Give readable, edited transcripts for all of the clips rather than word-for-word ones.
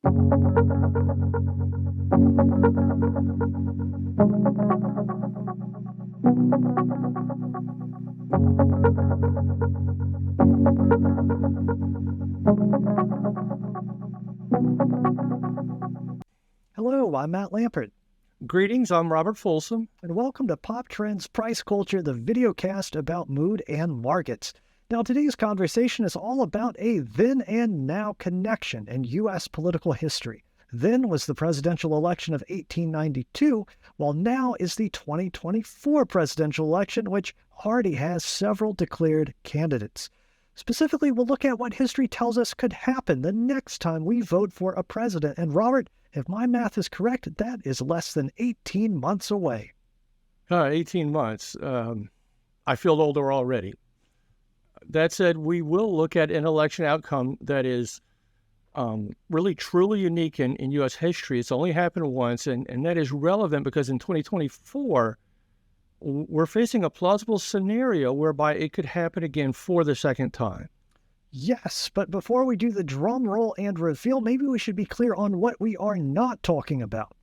Hello, I'm Matt Lampert. Greetings, I'm Robert Folsom. And welcome to Pop Trends Price Culture, the videocast about mood and markets. Now, today's conversation is all about a then and now connection in U.S. political history. Then was the presidential election of 1892, while now is the 2024 presidential election, which already has several declared candidates. Specifically, we'll look at what history tells us could happen the next time we vote for a president. And Robert, if my math is correct, that is less than 18 months away. 18 months. I feel older already. That said, we will look at an election outcome that is really truly unique in U.S. history. It's only happened once, and that is relevant because in 2024, we're facing a plausible scenario whereby it could happen again for the second time. Yes, but before we do the drum roll and reveal, maybe we should be clear on what we are not talking about.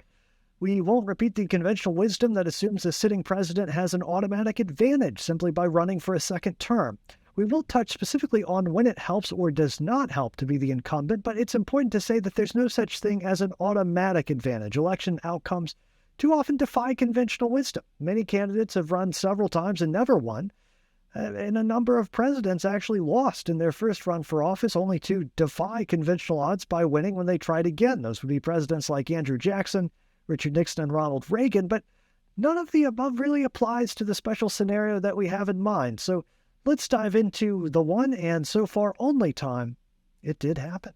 We won't repeat the conventional wisdom that assumes a sitting president has an automatic advantage simply by running for a second term. We will touch specifically on when it helps or does not help to be the incumbent, but it's important to say that there's no such thing as an automatic advantage. Election outcomes too often defy conventional wisdom. Many candidates have run several times and never won. And a number of presidents actually lost in their first run for office, only to defy conventional odds by winning when they tried again. Those would be presidents like Andrew Jackson, Richard Nixon, and Ronald Reagan. But none of the above really applies to the special scenario that we have in mind. So let's dive into the one and so far only time it did happen.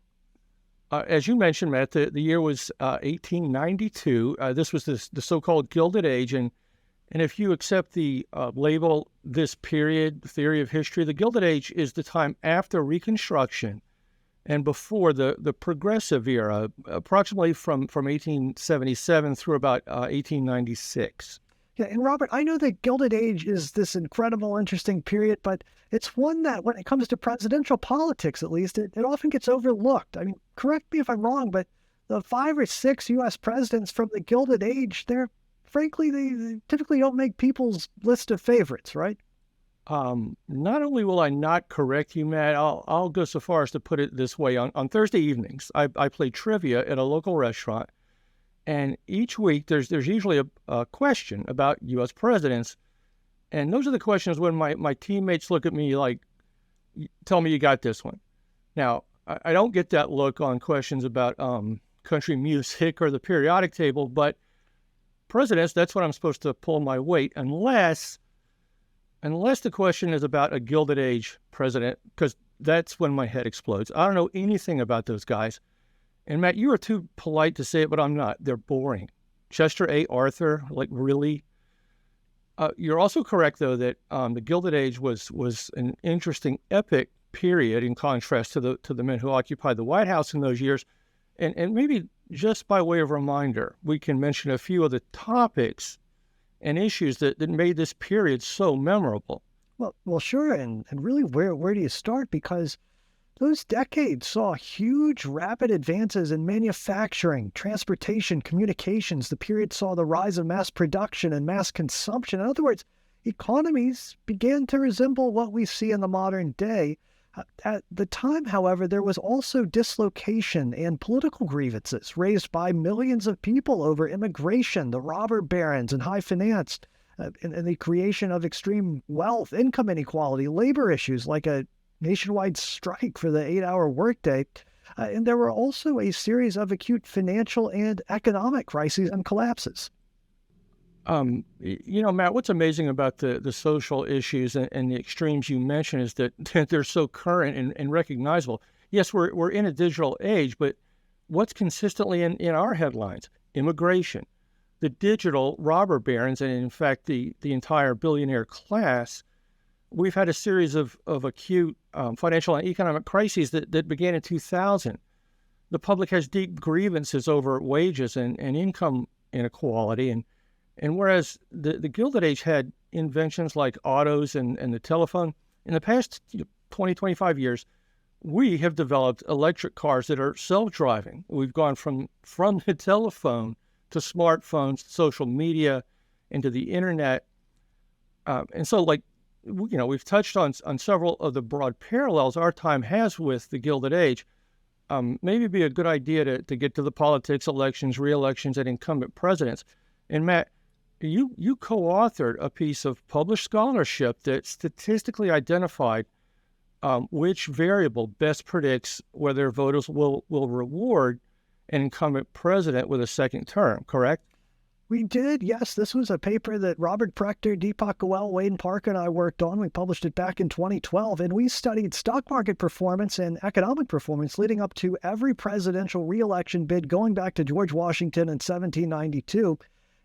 As you mentioned, Matt, the year was 1892. This was the so-called Gilded Age. And if you accept the label, this period, theory of history, the Gilded Age is the time after Reconstruction and before the Progressive era, approximately from 1877 through about 1896. Yeah, and Robert, I know that Gilded Age is this incredible, interesting period, but it's one that, when it comes to presidential politics, at least, it often gets overlooked. I mean, correct me if I'm wrong, but the 5 or 6 U.S. presidents from the Gilded Age, frankly, they typically don't make people's list of favorites, right? Not only will I not correct you, Matt, I'll go so far as to put it this way. On Thursday evenings, I play trivia at a local restaurant. And each week, there's usually a question about U.S. presidents. And those are the questions when my teammates look at me like, tell me you got this one. Now, I don't get that look on questions about country music or the periodic table, but presidents, that's what I'm supposed to pull my weight, unless the question is about a Gilded Age president, because that's when my head explodes. I don't know anything about those guys. And Matt, you are too polite to say it, but I'm not. They're boring. Chester A. Arthur, like really? You're also correct, though, that the Gilded Age was an interesting, epic period in contrast to the men who occupied the White House in those years. And maybe just by way of reminder, we can mention a few of the topics and issues that made this period so memorable. Well, sure. And really, where do you start? Because those decades saw huge, rapid advances in manufacturing, transportation, communications. The period saw the rise of mass production and mass consumption. In other words, economies began to resemble what we see in the modern day. At the time, however, there was also dislocation and political grievances raised by millions of people over immigration, the robber barons and high finance, and the creation of extreme wealth, income inequality, labor issues like a nationwide strike for the 8-hour workday. And there were also a series of acute financial and economic crises and collapses. Matt, what's amazing about the social issues and the extremes you mentioned is that they're so current and recognizable. Yes, we're in a digital age, but what's consistently in our headlines? Immigration, the digital robber barons, and in fact, the entire billionaire class. We've had a series of acute financial and economic crises that began in 2000. The public has deep grievances over wages and income inequality. And whereas the Gilded Age had inventions like autos and the telephone, in the past 20, 25 years, we have developed electric cars that are self-driving. We've gone from the telephone to smartphones, social media, into the internet. And so, we've touched on several of the broad parallels our time has with the Gilded Age. Maybe it'd be a good idea to get to the politics, elections, re-elections, and incumbent presidents. And Matt, you co-authored a piece of published scholarship that statistically identified which variable best predicts whether voters will reward an incumbent president with a second term, correct? We did, yes. This was a paper that Robert Prechter, Deepak Goel, Wayne Park, and I worked on. We published it back in 2012, and we studied stock market performance and economic performance leading up to every presidential re-election bid going back to George Washington in 1792.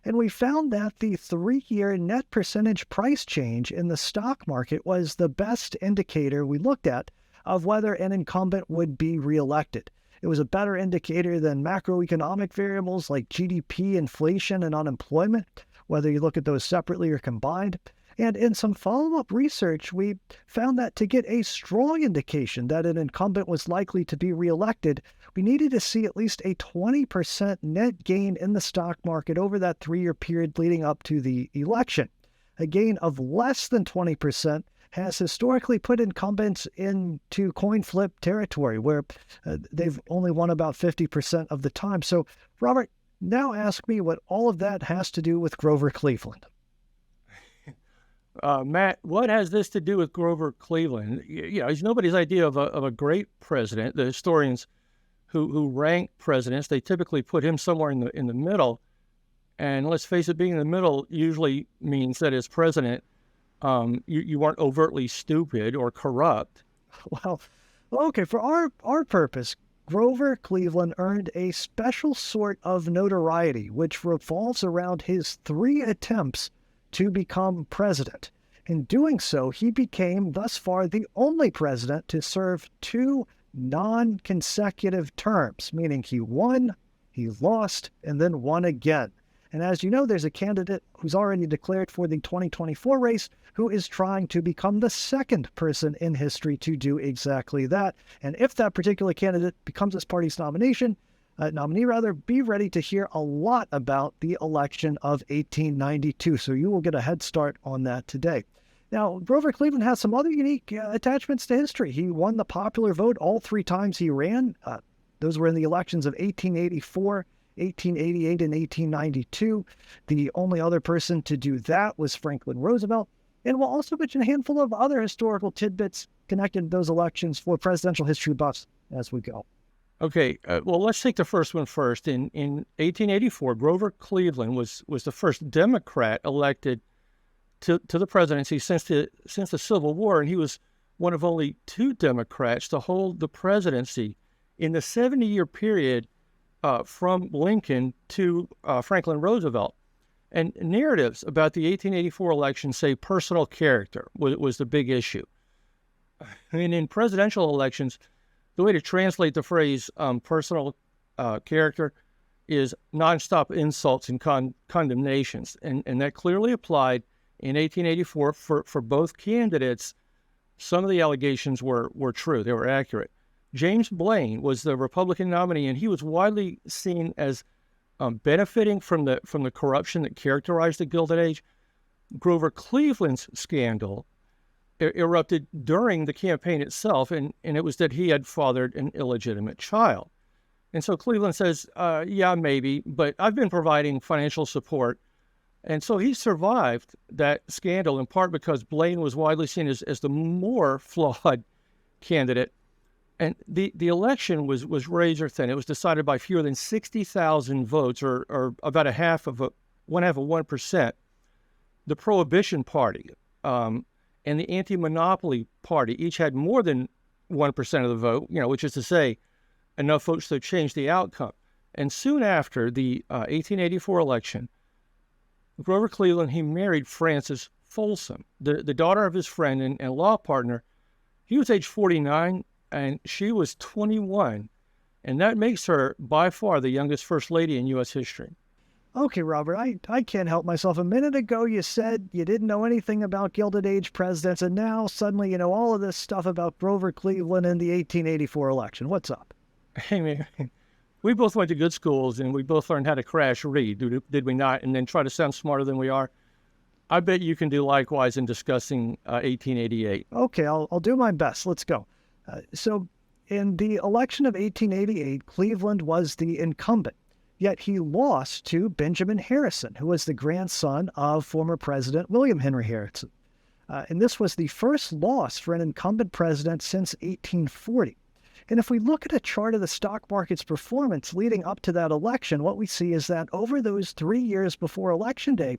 And we found that the 3-year net percentage price change in the stock market was the best indicator we looked at of whether an incumbent would be reelected. It was a better indicator than macroeconomic variables like GDP, inflation, and unemployment, whether you look at those separately or combined. And in some follow-up research, we found that to get a strong indication that an incumbent was likely to be reelected, we needed to see at least a 20% net gain in the stock market over that 3-year period leading up to the election. A gain of less than 20% has historically put incumbents into coin flip territory where they've only won about 50% of the time. So, Robert, now ask me what all of that has to do with Grover Cleveland. Matt, what has this to do with Grover Cleveland? He's nobody's idea of a great president. The historians who rank presidents, they typically put him somewhere in the middle. And let's face it, being in the middle usually means that as president, you weren't overtly stupid or corrupt. Well, okay, for our purpose, Grover Cleveland earned a special sort of notoriety, which revolves around his 3 attempts to become president. In doing so, he became thus far the only president to serve 2 non-consecutive terms, meaning he won, he lost, and then won again. And as you know, there's a candidate who's already declared for the 2024 race who is trying to become the second person in history to do exactly that. And if that particular candidate becomes his party's nominee, be ready to hear a lot about the election of 1892. So you will get a head start on that today. Now, Grover Cleveland has some other unique attachments to history. He won the popular vote all 3 times he ran. Those were in the elections of 1884, 1888, and 1892. The only other person to do that was Franklin Roosevelt. And we'll also mention a handful of other historical tidbits connected to those elections for presidential history buffs as we go. Okay, well, let's take the first one first. In 1884, Grover Cleveland was the first Democrat elected to the presidency since the Civil War, and he was one of only 2 Democrats to hold the presidency in the 70-year period from Lincoln to Franklin Roosevelt. And narratives about the 1884 election say personal character was the big issue. And in presidential elections, the way to translate the phrase personal character is nonstop insults and condemnations. And that clearly applied in 1884 for both candidates. Some of the allegations were true. They were accurate. James Blaine was the Republican nominee, and he was widely seen as benefiting from the corruption that characterized the Gilded Age. Grover Cleveland's scandal erupted during the campaign itself, and it was that he had fathered an illegitimate child. And so Cleveland says, yeah, maybe, but I've been providing financial support. And so he survived that scandal in part because Blaine was widely seen as the more flawed candidate. And the election was razor thin. It was decided by fewer than 60,000 votes, or about 1/2%. The Prohibition Party and the Anti-Monopoly Party each had more than 1% of the vote, which is to say, enough votes to change the outcome. And soon after the 1884 election, Grover Cleveland, he married Frances Folsom, the daughter of his friend and law partner. He was age 49, and she was 21, and that makes her by far the youngest first lady in U.S. history. Okay, Robert, I can't help myself. A minute ago, you said you didn't know anything about Gilded Age presidents, and now suddenly you know all of this stuff about Grover Cleveland and the 1884 election. What's up? Hey, man, we both went to good schools and we both learned how to crash read, did we not? And then try to sound smarter than we are. I bet you can do likewise in discussing 1888. Okay, I'll do my best. Let's go. So, in the election of 1888, Cleveland was the incumbent, yet he lost to Benjamin Harrison, who was the grandson of former President William Henry Harrison. And this was the first loss for an incumbent president since 1840. And if we look at a chart of the stock market's performance leading up to that election, what we see is that over those 3 years before Election Day,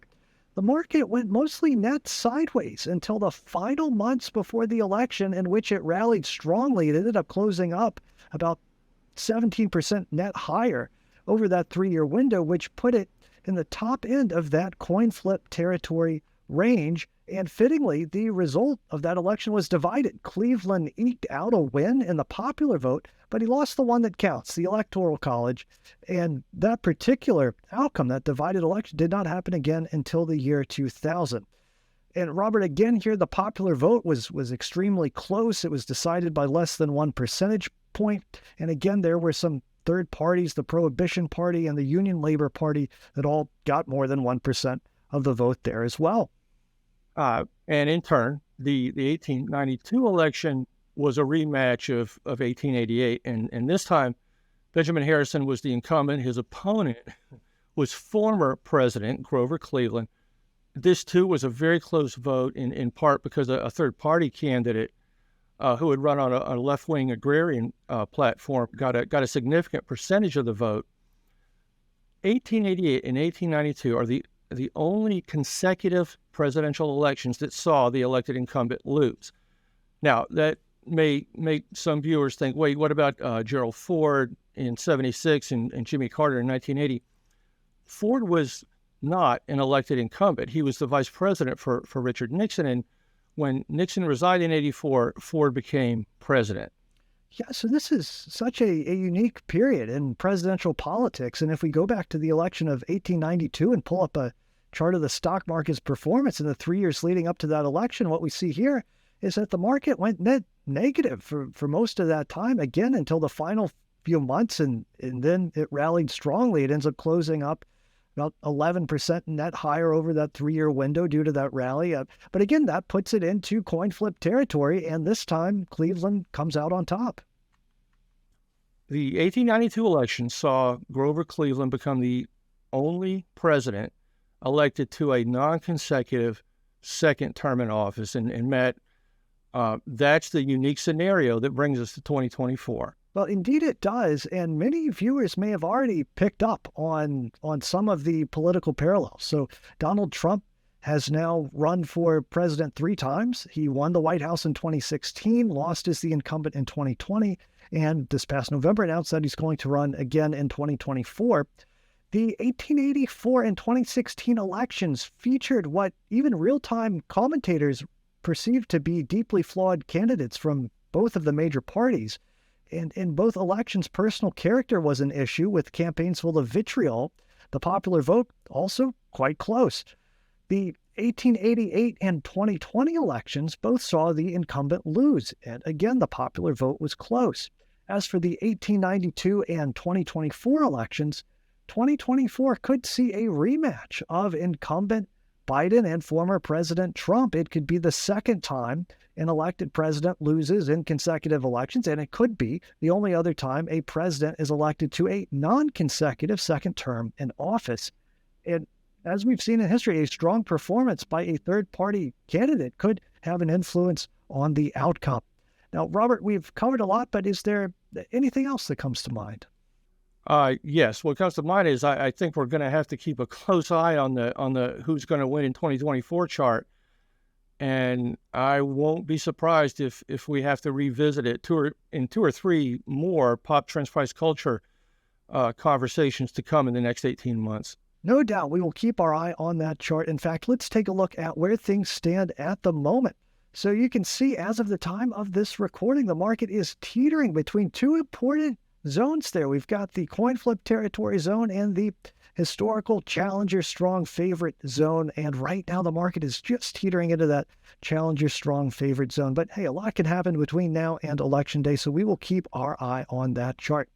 the market went mostly net sideways until the final months before the election, in which it rallied strongly. It ended up closing up about 17% net higher over that 3-year window, which put it in the top end of that coin flip territory range. And fittingly, the result of that election was divided. Cleveland eked out a win in the popular vote, but he lost the one that counts, the Electoral College. And that particular outcome, that divided election, did not happen again until the year 2000. And Robert, again here, the popular vote was extremely close. It was decided by less than 1 percentage point. And again, there were some third parties, the Prohibition Party and the Union Labor Party, that all got more than 1% of the vote there as well. And in turn, the 1892 election was a rematch of 1888. And this time, Benjamin Harrison was the incumbent. His opponent was former President Grover Cleveland. This, too, was a very close vote, in part because a third-party candidate who had run on a left-wing agrarian platform got a significant percentage of the vote. 1888 and 1892 are the only consecutive presidential elections that saw the elected incumbent lose. Now, that may make some viewers think, wait, what about Gerald Ford in 76 and Jimmy Carter in 1980? Ford was not an elected incumbent. He was the vice president for Richard Nixon. And when Nixon resigned in 84, Ford became president. Yeah, so this is such a unique period in presidential politics. And if we go back to the election of 1892 and pull up a chart of the stock market's performance in the 3 years leading up to that election, what we see here is that the market went net negative for most of that time, again, until the final few months, and then it rallied strongly. It ends up closing up about 11% net higher over that 3-year window due to that rally. But again, that puts it into coin flip territory, and this time Cleveland comes out on top. The 1892 election saw Grover Cleveland become the only president elected to a non-consecutive second term in office. And Matt, that's the unique scenario that brings us to 2024. Well, indeed it does, and many viewers may have already picked up on some of the political parallels. So Donald Trump has now run for president 3 times. He won the White House in 2016, lost as the incumbent in 2020, and this past November announced that he's going to run again in 2024. The 1884 and 2016 elections featured what even real-time commentators perceived to be deeply flawed candidates from both of the major parties. And in both elections, personal character was an issue, with campaigns full of vitriol. The popular vote also quite close. The 1888 and 2020 elections both saw the incumbent lose, and again, the popular vote was close. As for the 1892 and 2024 elections, 2024 could see a rematch of incumbent Biden and former President Trump. It could be the second time an elected president loses in consecutive elections, and it could be the only other time a president is elected to a non-consecutive second term in office. And as we've seen in history, a strong performance by a third-party candidate could have an influence on the outcome. Now, Robert, we've covered a lot, but is there anything else that comes to mind? Yes. What comes to mind is I think we're going to have to keep a close eye on the who's going to win in 2024 chart, and I won't be surprised if we have to revisit it in 2 or 3 more pop trends price culture conversations to come in the next 18 months. No doubt we will keep our eye on that chart. In fact, let's take a look at where things stand at the moment. So you can see, as of the time of this recording, the market is teetering between 2 important zones there. We've got the coin flip territory zone and the historical challenger strong favorite zone. And right now the market is just teetering into that challenger strong favorite zone. But hey, a lot can happen between now and election day, so we will keep our eye on that chart.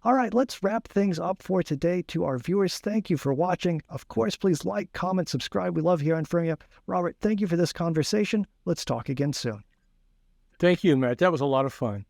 All right, let's wrap things up for today. To our viewers, thank you for watching. Of course, please like, comment, subscribe. We love hearing from you. Robert, thank you for this conversation. Let's talk again soon. Thank you, Matt. That was a lot of fun.